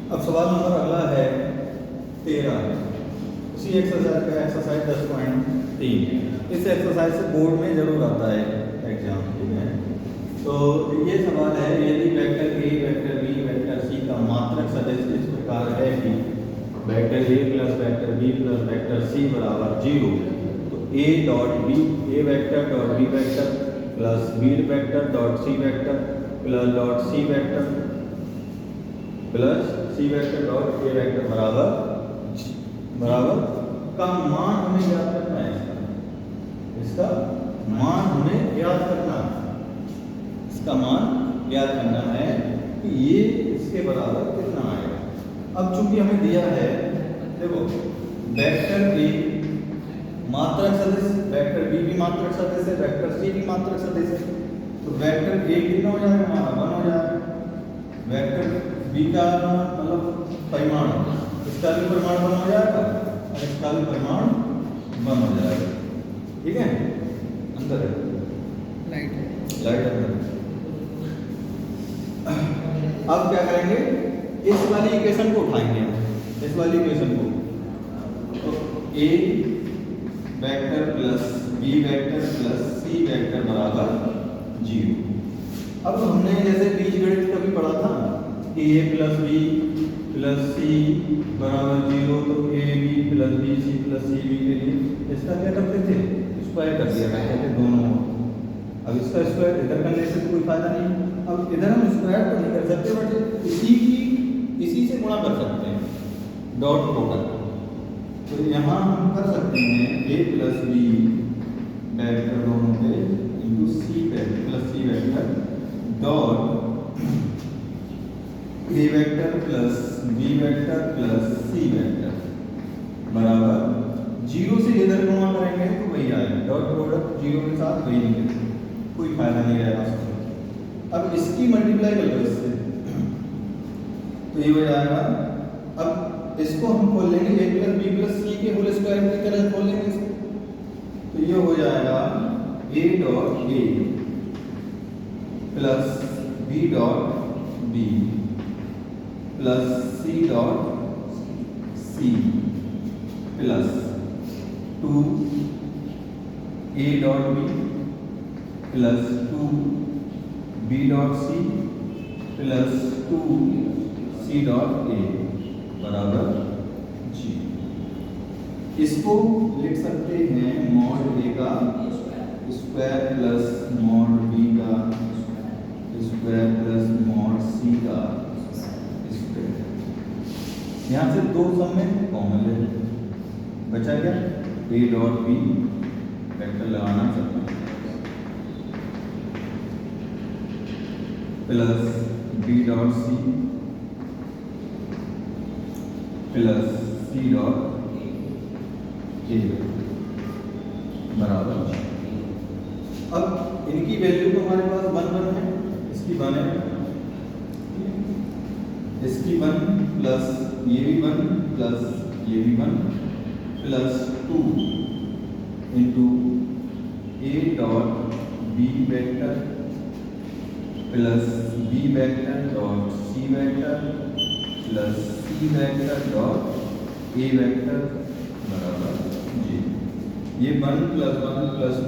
अब सवाल नंबर अगला है 13, उसी एक्सरसाइज का एक्सरसाइज 10.3। इस एक्सरसाइज से बोर्ड में जरूर आता है एग्जाम, ठीक है। तो ये सवाल है, यदि vector A, vector B, vector C का मात्रक सदिश इस प्रकार है कि vector A plus vector B plus vector C बराबर 0, तो A dot B, A vector dot B vector plus B vector dot C vector plus dot C vector plus C vector dot A vector बराबर का मान हमें याद करना है। इसका मान हमें याद करना है, इसका मान याद करना है कि ये इसके बराबर कितना आएगा। अब चूंकि हमें दिया है, देखो वेक्टर ए मात्रक सदिश, वेक्टर बी भी मात्रक सदिश है, वेक्टर सी भी मात्रक सदिश है, तो वेक्टर ए कितना हो जाएगा, हमारा 1 हो जाएगा। वेक्टर बी का मतलब परिमाण, इसका भी परिमाण 1 हो जाएगा और इसका भी परिमाण 1 हो जाएगा, ठीक है। अंदर है लाइट अंदर। अब क्या करेंगे, इस वाली इक्वेशन को उठाएंगे, इस वाली इक्वेशन को, तो A vector plus B vector plus C vector बराबर 0। अब हमने जैसे बीजगणित कभी पढ़ा था कि A plus B plus C बराबर 0, तो A B plus B C plus C B के लिए इसका क्या करते थे, स्क्वायर कर दिया करते थे दोनों। अब इसका स्क्वायर इधर करने से कोई फायदा नहीं, अब इधर हम स्क्वायर तो नहीं कर सकते, बट इसी से गुणा कर सकते हैं, डॉट प्रोडक्ट। तो यहाँ हम कर सकते हैं ए प्लस बी वेक्टर दोनों पे into C vector plus C vector dot A vector plus B vector plus C vector बराबर 0 से इधर गुणा करेंगे तो वही आएगा, डॉट प्रोडक्ट 0 के साथ वही निकलेगा, कोई फायदा नहीं रहेगा। अब इसकी मल्टीप्लाई कर लो इससे, तो ये हो जाएगा। अब इसको हम खोल लेंगे ए प्लस बी प्लस सी के होल स्क्वायर की तरह खोल लेंगे इसको, तो ये हो जाएगा A dot A plus B dot B plus C dot C plus 2 A dot B plus 2 B dot C plus 2 C dot A बराबर 0। इसको लिख सकते हैं मॉड ए का स्क्वायर प्लस मॉड बी का स्क्वायर प्लस मॉड सी का square. यहाँ से दो सम में कॉमन ले बचा क्या, ए डॉट बी वेक्टर लगाना सकते plus B dot C plus C dot A बराबर। अब इनकी वैल्यू तो हमारे पास 1 है, इसकी 1 है, इसकी 1 प्लस ये भी 1 प्लस ये भी 1 plus 2 into A dot B vector plus B vector dot C vector plus C vector dot A vector बराबर 0। ये 1 प्लस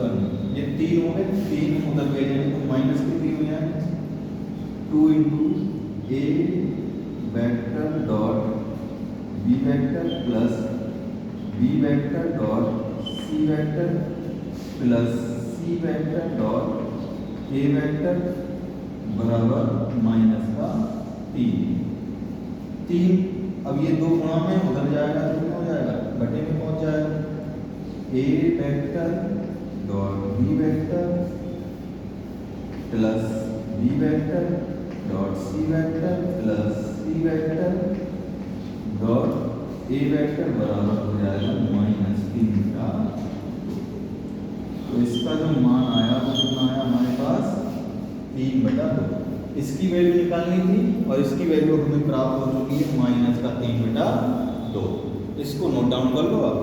1 ये 3 हो गए, 3 उधर गए हैं तो माइनस के 3 हो जाएंगे, 2 into A vector dot B vector plus B vector dot C vector plus C vector dot A vector बराबर माइनस का 3। अब ये 2 गुणा में उधर जाएगा तो क्या हो जाएगा, बटे में पहुंच जाएगा, A vector dot B vector plus B vector dot C vector plus C vector dot A vector बराबर हो जाएगा -3 का। तो इसका जो मान आया वो कितना आया हमारे पास 3/2। इसकी वैल्यू निकालनी थी और इसकी वैल्यू हमें प्राप्त हो चुकी है -3/2। इसको नोट डाउन कर लो आप।